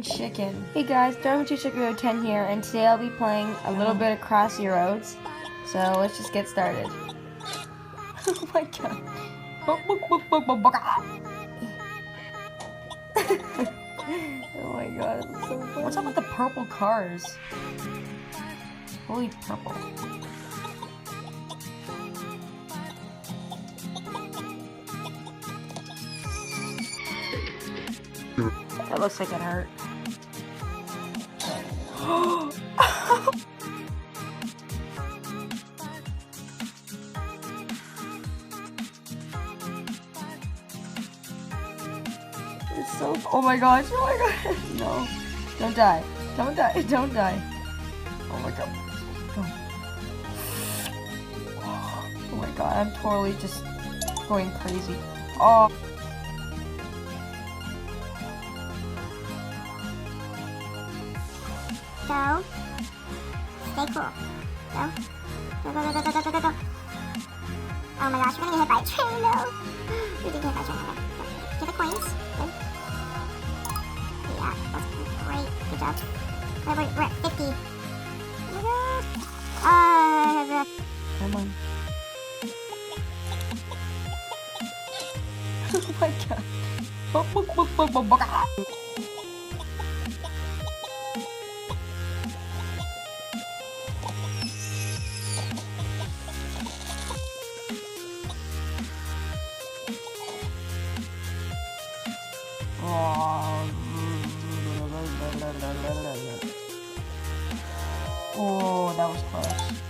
Chicken. Hey guys, Chicken Road 10 here, and today I'll be playing a little bit of Crossy Roads. So let's just get started. Oh my god. Oh my god, it's so funny. What's up with the purple cars? Holy purple. That looks like it hurt. It's so. Oh my gosh! Oh my god! No! Don't die! Don't die! Don't die! Oh my god! Oh my god! I'm totally just going crazy. Oh! Go. Stay cool. Go. Go, go, go, go, go, go, go, go. Oh my gosh, we're gonna get hit by a train, no. We did get hit by a train, okay. Get the coins. Good. Yeah, that's great. Good job. We're at 50. Oh my god. Come on. Oh my god. Oh, that was close.